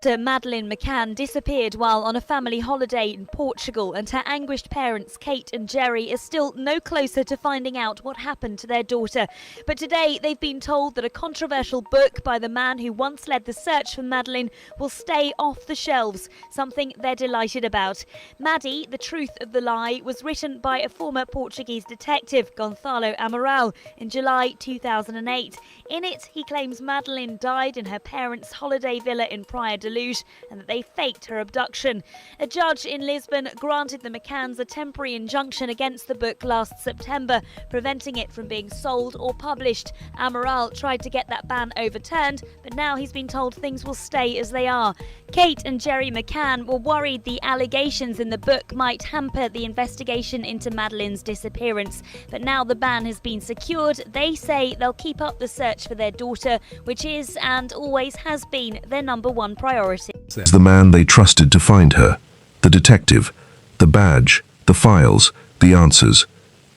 Madeleine McCann disappeared while on a family holiday in Portugal, and her anguished parents, Kate and Jerry, are still no closer to finding out what happened to their daughter. But today they've been told that a controversial book by the man who once led the search for Madeleine will stay off the shelves, something they're delighted about. Maddie, The Truth of the Lie, was written by a former Portuguese detective, Gonçalo Amaral, in July 2008. In it, he claims Madeleine died in her parents' holiday villa in Praia de Luz and that they faked her abduction. A judge in Lisbon granted the McCanns a temporary injunction against the book last September, preventing it from being sold or published. Amaral tried to get that ban overturned, but now he's been told things will stay as they are. Kate and Jerry McCann were worried the allegations in the book might hamper the investigation into Madeleine's disappearance, but now the ban has been secured. They say they'll keep up the search for their daughter, which is and always has been their number one priority. The man they trusted to find her, the detective, the badge, the files, the answers.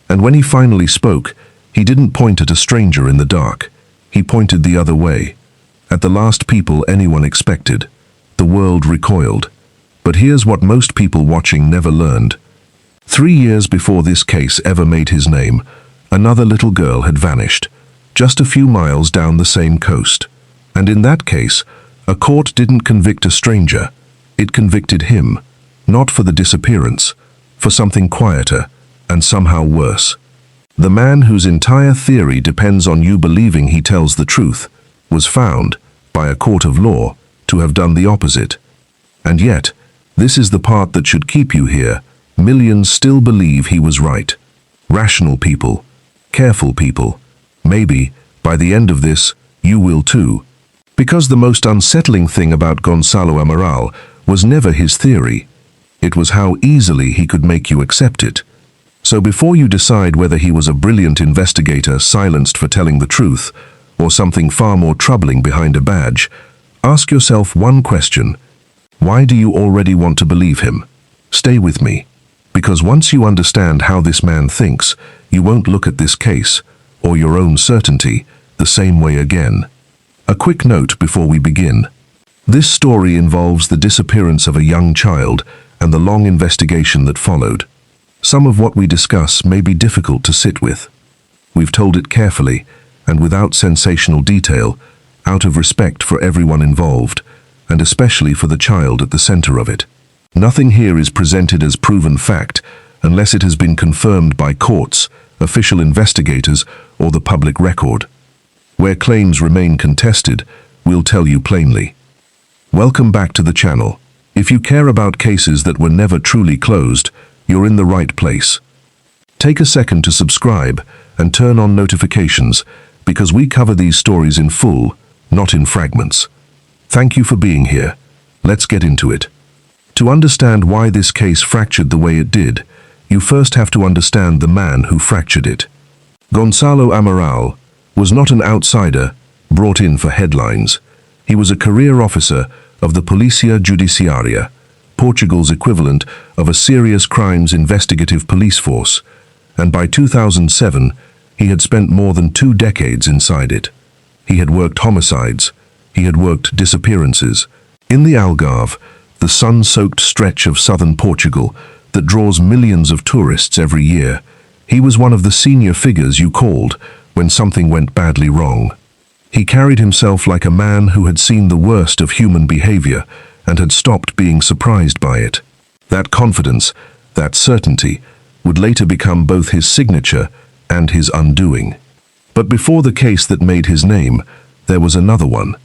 And when he finally spoke, he didn't point at a stranger in the dark. He pointed the other way, at the last people anyone expected. The world recoiled. But here's what most people watching never learned. 3 years before this case ever made his name, another little girl had vanished, just a few miles down the same coast. And in that case, a court didn't convict a stranger. It convicted him, not for the disappearance, for something quieter and somehow worse. The man whose entire theory depends on you believing he tells the truth was found, by a court of law, to have done the opposite. And yet, this is the part that should keep you here. Millions still believe he was right. Rational people, careful people. Maybe, by the end of this, you will too. Because the most unsettling thing about Gonçalo Amaral was never his theory. It was how easily he could make you accept it. So before you decide whether he was a brilliant investigator silenced for telling the truth, or something far more troubling behind a badge, ask yourself one question. Why do you already want to believe him? Stay with me. Because once you understand how this man thinks, you won't look at this case, or your own certainty, the same way again. A quick note before we begin. This story involves the disappearance of a young child and the long investigation that followed. Some of what we discuss may be difficult to sit with. We've told it carefully and without sensational detail, out of respect for everyone involved, and especially for the child at the center of it. Nothing here is presented as proven fact unless it has been confirmed by courts, official investigators, or the public record. Where claims remain contested, we'll tell you plainly. Welcome back to the channel. If you care about cases that were never truly closed, you're in the right place. Take a second to subscribe and turn on notifications, because we cover these stories in full, not in fragments. Thank you for being here. Let's get into it. To understand why this case fractured the way it did, you first have to understand the man who fractured it. Gonçalo Amaral was not an outsider brought in for headlines. He was a career officer of the Polícia Judiciária, Portugal's equivalent of a serious crimes investigative police force, and by 2007, he had spent more than 2 decades inside it. He had worked homicides, he had worked disappearances. In the Algarve, the sun-soaked stretch of southern Portugal that draws millions of tourists every year, he was one of the senior figures you called when something went badly wrong. He carried himself like a man who had seen the worst of human behavior and had stopped being surprised by it. That confidence, that certainty, would later become both his signature and his undoing. But before the case that made his name, there was another one.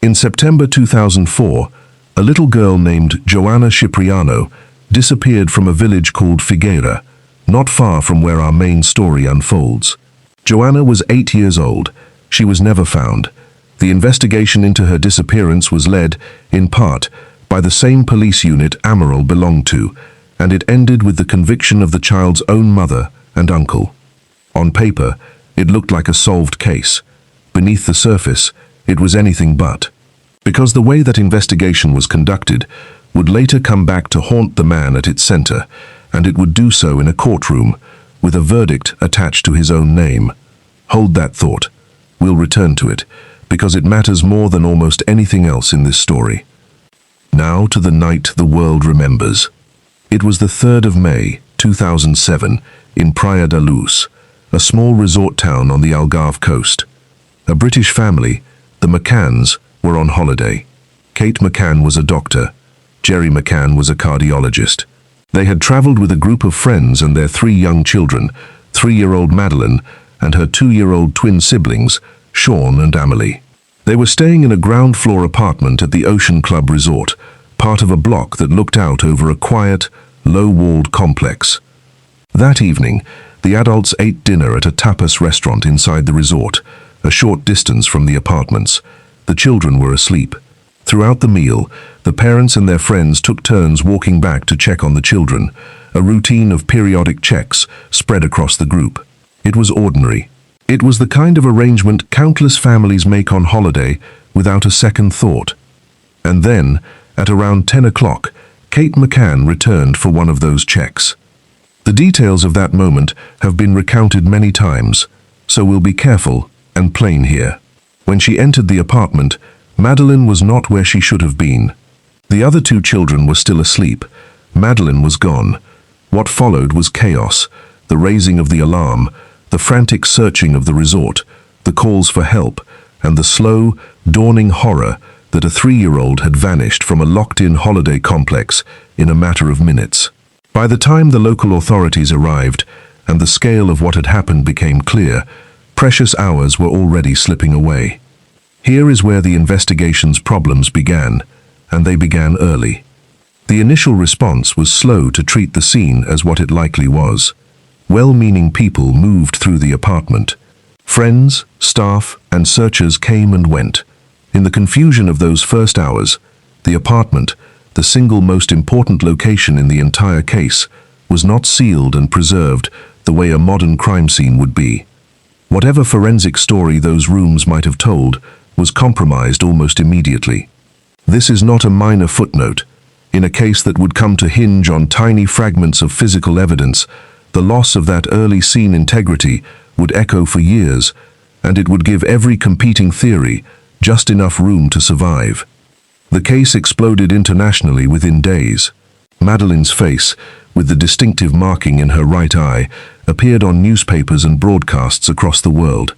In September 2004, a little girl named Joana Cipriano disappeared from a village called Figueira, not far from where our main story unfolds. Joana was 8 years old. She was never found. The investigation into her disappearance was led, in part, by the same police unit Amaral belonged to, and it ended with the conviction of the child's own mother and uncle. On paper, it looked like a solved case. Beneath the surface, it was anything but. Because the way that investigation was conducted would later come back to haunt the man at its center, and it would do so in a courtroom, with a verdict attached to his own name. Hold that thought. We'll return to it, because it matters more than almost anything else in this story. Now to the night the world remembers. It was the 3rd of May, 2007, in Praia da Luz, a small resort town on the Algarve coast. A British family, the McCanns, were on holiday. Kate McCann was a doctor. Jerry McCann was a cardiologist. They had traveled with a group of friends and their 3 young children, 3-year-old Madeleine and her 2-year-old twin siblings, Sean and Amalie. They were staying in a ground-floor apartment at the Ocean Club Resort, part of a block that looked out over a quiet, low-walled complex. That evening, the adults ate dinner at a tapas restaurant inside the resort, a short distance from the apartments. The children were asleep. Throughout the meal, the parents and their friends took turns walking back to check on the children, a routine of periodic checks spread across the group. It was ordinary. It was the kind of arrangement countless families make on holiday without a second thought. And then, at around 10 o'clock, Kate McCann returned for one of those checks. The details of that moment have been recounted many times, so we'll be careful and plain here. When she entered the apartment, Madeleine was not where she should have been. The other 2 children were still asleep. Madeleine was gone. What followed was chaos, the raising of the alarm, the frantic searching of the resort, the calls for help, and the slow, dawning horror that a 3-year-old had vanished from a locked-in holiday complex in a matter of minutes. By the time the local authorities arrived and the scale of what had happened became clear, precious hours were already slipping away. Here is where the investigation's problems began, and they began early. The initial response was slow to treat the scene as what it likely was. Well-meaning people moved through the apartment. Friends, staff, and searchers came and went. In the confusion of those first hours, the apartment, the single most important location in the entire case, was not sealed and preserved the way a modern crime scene would be. Whatever forensic story those rooms might have told was compromised almost immediately. This is not a minor footnote. In a case that would come to hinge on tiny fragments of physical evidence, the loss of that early scene integrity would echo for years, and it would give every competing theory just enough room to survive. The case exploded internationally within days. Madeleine's face, with the distinctive marking in her right eye, appeared on newspapers and broadcasts across the world.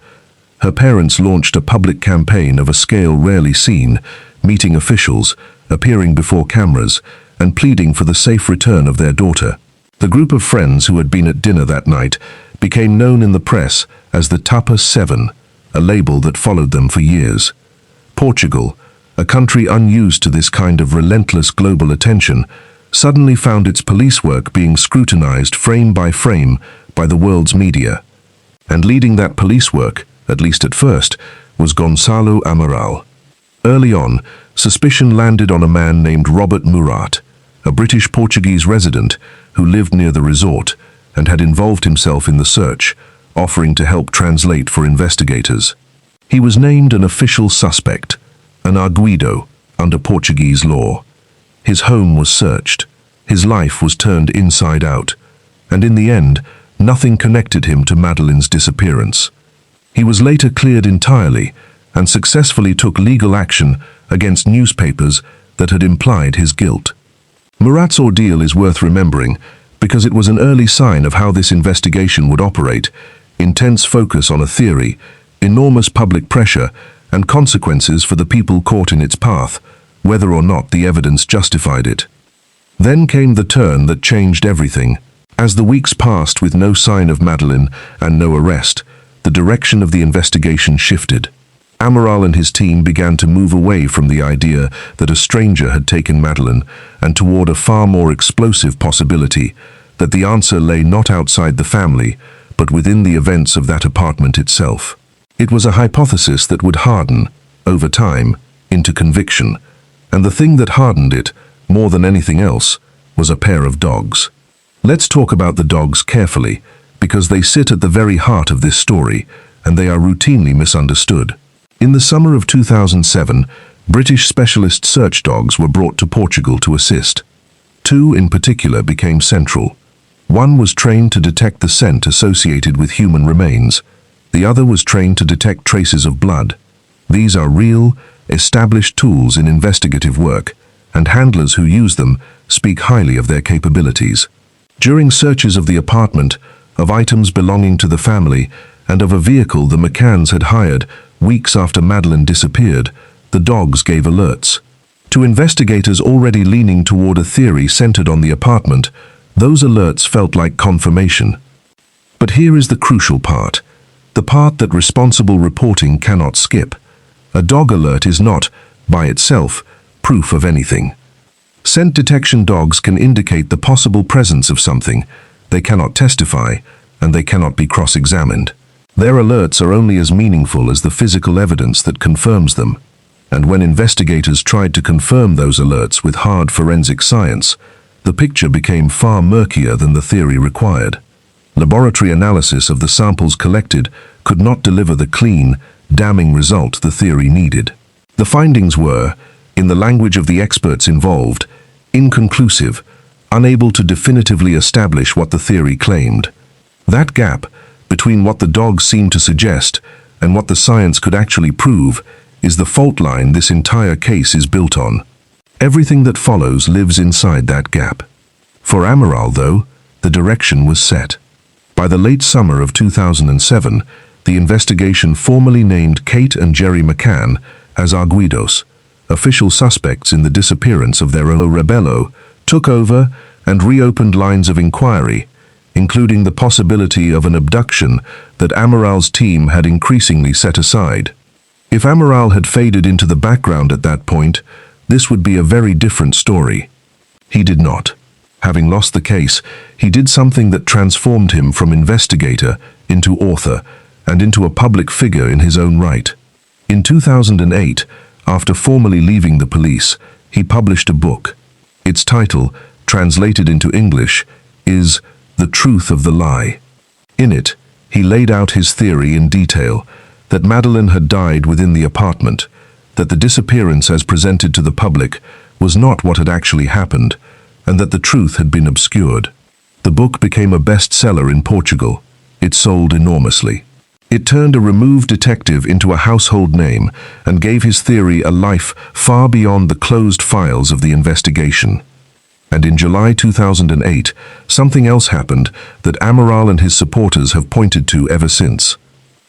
Her parents launched a public campaign of a scale rarely seen, meeting officials, appearing before cameras, and pleading for the safe return of their daughter. The group of friends who had been at dinner that night became known in the press as the Tapas 7, a label that followed them for years. Portugal, a country unused to this kind of relentless global attention, suddenly found its police work being scrutinized frame by frame by the world's media. And leading that police work, at least at first, was Gonçalo Amaral. Early on, suspicion landed on a man named Robert Murat, a British-Portuguese resident who lived near the resort and had involved himself in the search, offering to help translate for investigators. He was named an official suspect, an arguido, under Portuguese law. His home was searched, his life was turned inside out, and in the end, nothing connected him to Madeleine's disappearance. He was later cleared entirely and successfully took legal action against newspapers that had implied his guilt. Murat's ordeal is worth remembering because it was an early sign of how this investigation would operate: intense focus on a theory, enormous public pressure, and consequences for the people caught in its path, whether or not the evidence justified it. Then came the turn that changed everything. As the weeks passed with no sign of Madeleine and no arrest, the direction of the investigation shifted. Amaral and his team began to move away from the idea that a stranger had taken Madeleine and toward a far more explosive possibility that the answer lay not outside the family, but within the events of that apartment itself. It was a hypothesis that would harden, over time, into conviction, and the thing that hardened it, more than anything else, was a pair of dogs. Let's talk about the dogs carefully, because they sit at the very heart of this story, and they are routinely misunderstood. In the summer of 2007, British specialist search dogs were brought to Portugal to assist. 2 in particular became central. One was trained to detect the scent associated with human remains. The other was trained to detect traces of blood. These are real, established tools in investigative work, and handlers who use them speak highly of their capabilities. During searches of the apartment, of items belonging to the family, and of a vehicle the McCanns had hired weeks after Madeleine disappeared, the dogs gave alerts. To investigators already leaning toward a theory centered on the apartment, those alerts felt like confirmation. But here is the crucial part, the part that responsible reporting cannot skip. A dog alert is not, by itself, proof of anything. Scent detection dogs can indicate the possible presence of something. They cannot testify, and they cannot be cross-examined. Their alerts are only as meaningful as the physical evidence that confirms them. And when investigators tried to confirm those alerts with hard forensic science, the picture became far murkier than the theory required. Laboratory analysis of the samples collected could not deliver the clean, damning result the theory needed. The findings were, in the language of the experts involved, inconclusive, unable to definitively establish what the theory claimed. That gap between what the dogs seemed to suggest and what the science could actually prove is the fault line this entire case is built on. Everything that follows lives inside that gap. For Amaral, though, the direction was set. By the late summer of 2007, the investigation formally named Kate and Jerry McCann as arguidos, official suspects in the disappearance of their rebello, took over and reopened lines of inquiry, including the possibility of an abduction that Amaral's team had increasingly set aside. If Amaral had faded into the background at that point, this would be a very different story. He did not. Having lost the case, he did something that transformed him from investigator into author and into a public figure in his own right. In 2008, after formally leaving the police, he published a book. Its title, translated into English, is The Truth of the Lie. In it, he laid out his theory in detail, that Madeleine had died within the apartment, that the disappearance as presented to the public was not what had actually happened, and that the truth had been obscured. The book became a bestseller in Portugal. It sold enormously. It turned a removed detective into a household name and gave his theory a life far beyond the closed files of the investigation. And in July 2008, something else happened that Amaral and his supporters have pointed to ever since.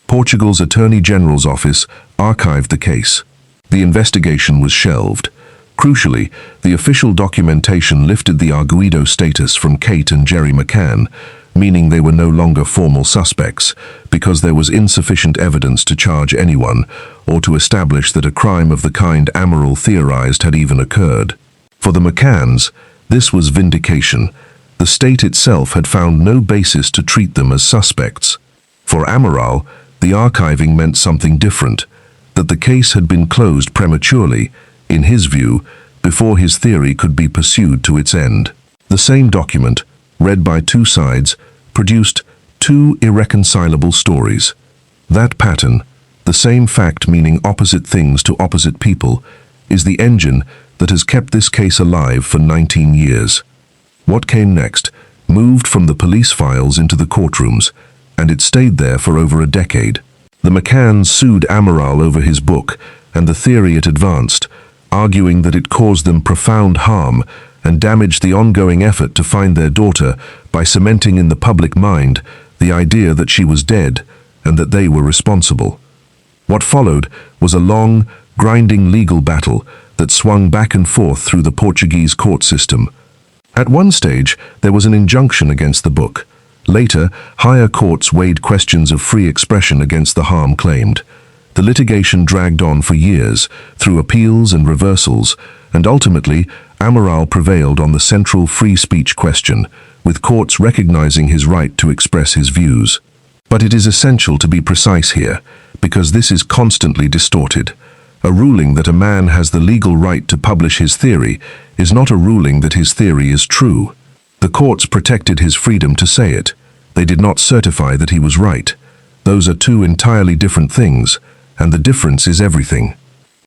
Portugal's Attorney General's office archived the case. The investigation was shelved. Crucially, the official documentation lifted the arguido status from Kate and Jerry McCann, meaning they were no longer formal suspects, because there was insufficient evidence to charge anyone or to establish that a crime of the kind Amaral theorized had even occurred. For the McCanns, this was vindication. The state itself had found no basis to treat them as suspects. For Amaral, the archiving meant something different, that the case had been closed prematurely, in his view, before his theory could be pursued to its end. The same document, read by two sides, produced two irreconcilable stories. That pattern, the same fact meaning opposite things to opposite people, is the engine that has kept this case alive for 19 years. What came next moved from the police files into the courtrooms, and it stayed there for over a decade. The McCanns sued Amaral over his book and the theory it advanced, arguing that it caused them profound harm and damaged the ongoing effort to find their daughter by cementing in the public mind the idea that she was dead and that they were responsible. What followed was a long, grinding legal battle that swung back and forth through the Portuguese court system. At one stage, there was an injunction against the book. Later, higher courts weighed questions of free expression against the harm claimed. The litigation dragged on for years, through appeals and reversals, and ultimately, Amaral prevailed on the central free speech question, with courts recognizing his right to express his views. But it is essential to be precise here, because this is constantly distorted. A ruling that a man has the legal right to publish his theory is not a ruling that his theory is true. The courts protected his freedom to say it. They did not certify that he was right. Those are two entirely different things, and the difference is everything.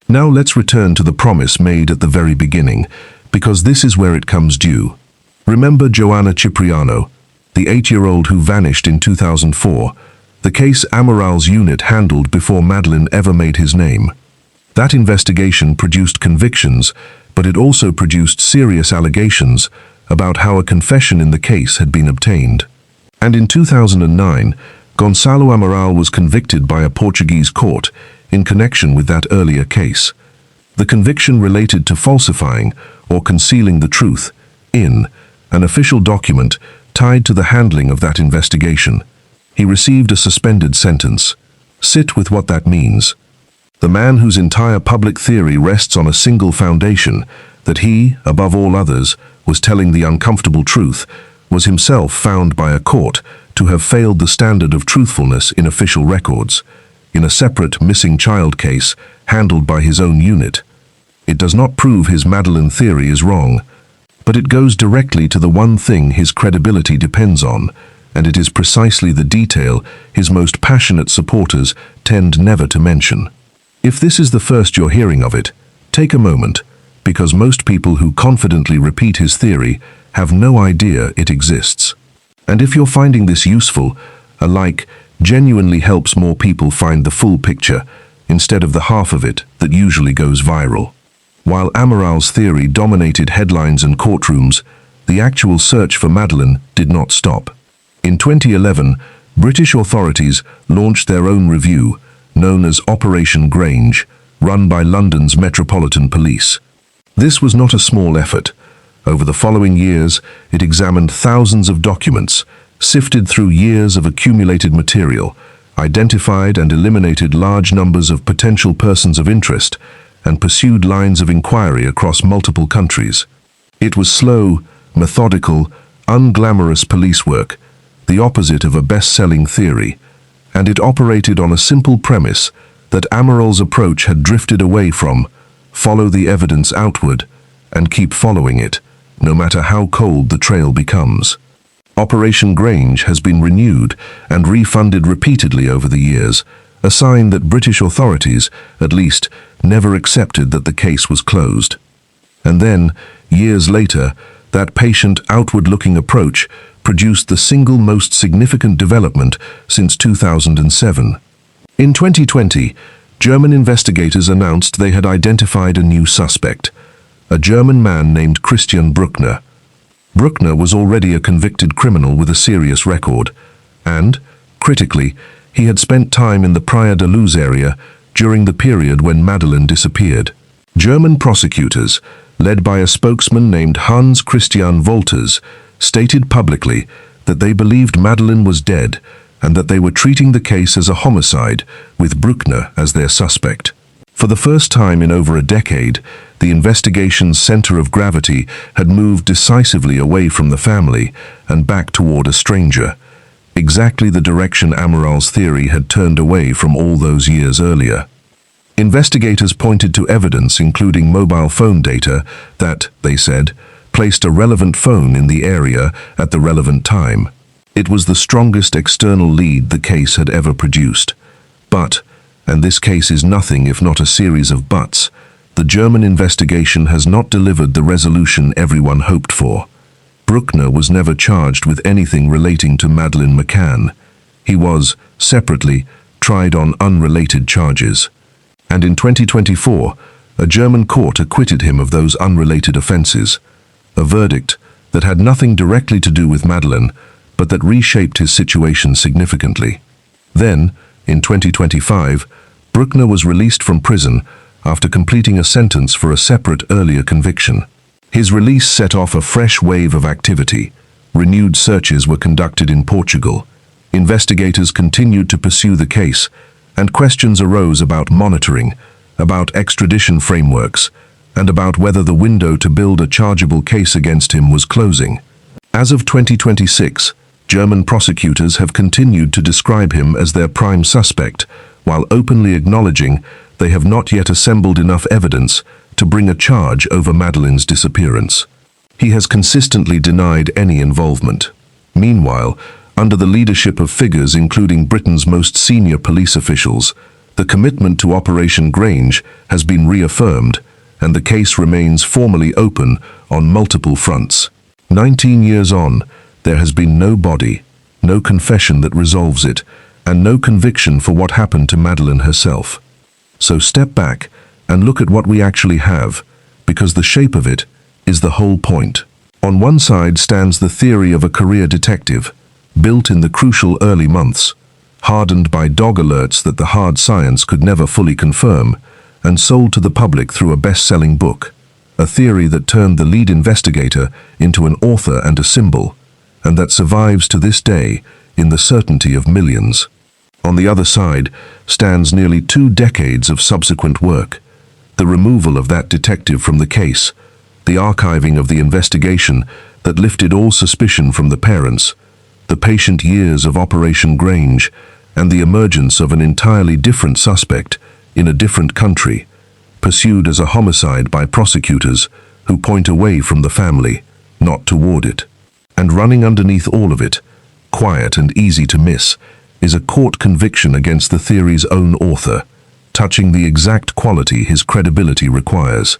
Now let's return to the promise made at the very beginning, because this is where it comes due. Remember Joanna Cipriano, the 8-year-old who vanished in 2004, the case Amaral's unit handled before Madeleine ever made his name. That investigation produced convictions, but it also produced serious allegations about how a confession in the case had been obtained. And in 2009, Gonçalo Amaral was convicted by a Portuguese court in connection with that earlier case. The conviction related to falsifying or concealing the truth in an official document tied to the handling of that investigation. He received a suspended sentence. Sit with what that means. The man whose entire public theory rests on a single foundation, that he, above all others, was telling the uncomfortable truth, was himself found by a court to have failed the standard of truthfulness in official records, in a separate missing child case handled by his own unit. It does not prove his Madeleine theory is wrong, but it goes directly to the one thing his credibility depends on, and it is precisely the detail his most passionate supporters tend never to mention. If this is the first you're hearing of it, take a moment, because most people who confidently repeat his theory have no idea it exists. And if you're finding this useful, a like genuinely helps more people find the full picture, instead of the half of it that usually goes viral. While Amaral's theory dominated headlines and courtrooms, the actual search for Madeleine did not stop. In 2011, British authorities launched their own review, known as Operation Grange, run by London's Metropolitan Police. This was not a small effort. Over the following years, it examined thousands of documents, sifted through years of accumulated material, identified and eliminated large numbers of potential persons of interest, and pursued lines of inquiry across multiple countries. It was slow, methodical, unglamorous police work, the opposite of a best-selling theory, and it operated on a simple premise that Amaral's approach had drifted away from: follow the evidence outward and keep following it, no matter how cold the trail becomes. Operation Grange has been renewed and refunded repeatedly over the years, a sign that British authorities, at least, never accepted that the case was closed. And then, years later, that patient, outward-looking approach produced the single most significant development since 2007. In 2020, German investigators announced they had identified a new suspect, a German man named Christian Bruckner. Bruckner was already a convicted criminal with a serious record, and, critically, he had spent time in the Praia da Luz area during the period when Madeleine disappeared. German prosecutors, led by a spokesman named Hans Christian Wolters, stated publicly that they believed Madeleine was dead and that they were treating the case as a homicide, with Bruckner as their suspect. For the first time in over a decade, the investigation's center of gravity had moved decisively away from the family and back toward a stranger, exactly the direction Amaral's theory had turned away from all those years earlier. Investigators pointed to evidence, including mobile phone data, that, they said, placed a relevant phone in the area at the relevant time. It was the strongest external lead the case had ever produced. But, and this case is nothing if not a series of buts, the German investigation has not delivered the resolution everyone hoped for. Bruckner was never charged with anything relating to Madeleine McCann. He was, separately, tried on unrelated charges. And in 2024, a German court acquitted him of those unrelated offenses, a verdict that had nothing directly to do with Madeleine, but that reshaped his situation significantly. Then, in 2025, Bruckner was released from prison after completing a sentence for a separate earlier conviction. His release set off a fresh wave of activity. Renewed searches were conducted in Portugal. Investigators continued to pursue the case, and questions arose about monitoring, about extradition frameworks, and about whether the window to build a chargeable case against him was closing. As of 2026, German prosecutors have continued to describe him as their prime suspect, while openly acknowledging they have not yet assembled enough evidence to bring a charge over Madeleine's disappearance. He has consistently denied any involvement. Meanwhile, under the leadership of figures including Britain's most senior police officials, the commitment to Operation Grange has been reaffirmed, and the case remains formally open on multiple fronts. 19 years on, there has been no body, no confession that resolves it, and no conviction for what happened to Madeleine herself. So step back and look at what we actually have, because the shape of it is the whole point. On one side stands the theory of a career detective, built in the crucial early months, hardened by dog alerts that the hard science could never fully confirm, and sold to the public through a best-selling book, a theory that turned the lead investigator into an author and a symbol, and that survives to this day in the certainty of millions. On the other side stands nearly 2 decades of subsequent work, the removal of that detective from the case, the archiving of the investigation that lifted all suspicion from the parents, the patient years of Operation Grange, and the emergence of an entirely different suspect in a different country, pursued as a homicide by prosecutors who point away from the family, not toward it. And running underneath all of it, quiet and easy to miss, is a court conviction against the theory's own author, touching the exact quality his credibility requires.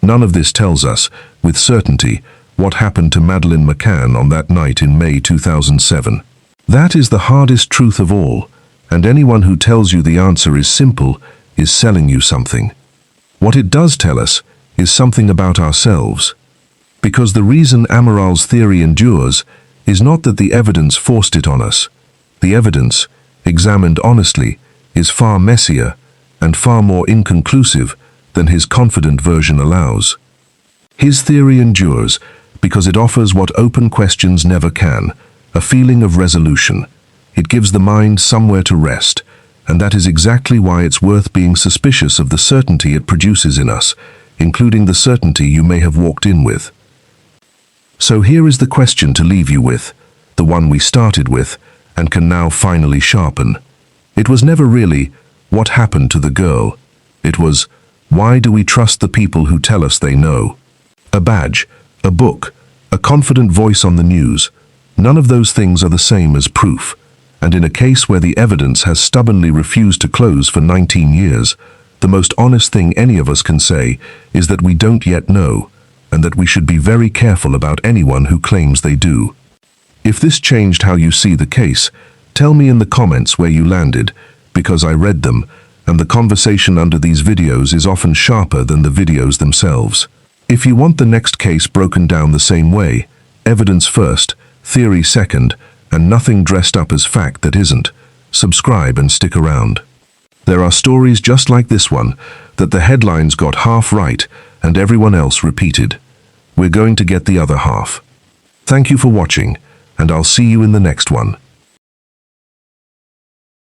None of this tells us, with certainty, what happened to Madeleine McCann on that night in May 2007. That is the hardest truth of all, and anyone who tells you the answer is simple is selling you something. What it does tell us is something about ourselves. Because the reason Amaral's theory endures is not that the evidence forced it on us. The evidence, examined honestly, is far messier and far more inconclusive than his confident version allows. His theory endures because it offers what open questions never can, a feeling of resolution. It gives the mind somewhere to rest, and that is exactly why it's worth being suspicious of the certainty it produces in us, including the certainty you may have walked in with. So here is the question to leave you with, the one we started with, and can now finally sharpen. It was never really, what happened to the girl? It was, why do we trust the people who tell us they know? A badge, a book, a confident voice on the news, none of those things are the same as proof. And in a case where the evidence has stubbornly refused to close for 19 years, the most honest thing any of us can say is that we don't yet know, and that we should be very careful about anyone who claims they do. If this changed how you see the case, tell me in the comments where you landed, because I read them, and the conversation under these videos is often sharper than the videos themselves. If you want the next case broken down the same way, evidence first, theory second, and nothing dressed up as fact that isn't, subscribe and stick around. There are stories just like this one that the headlines got half right and everyone else repeated. We're going to get the other half. Thank you for watching, and I'll see you in the next one.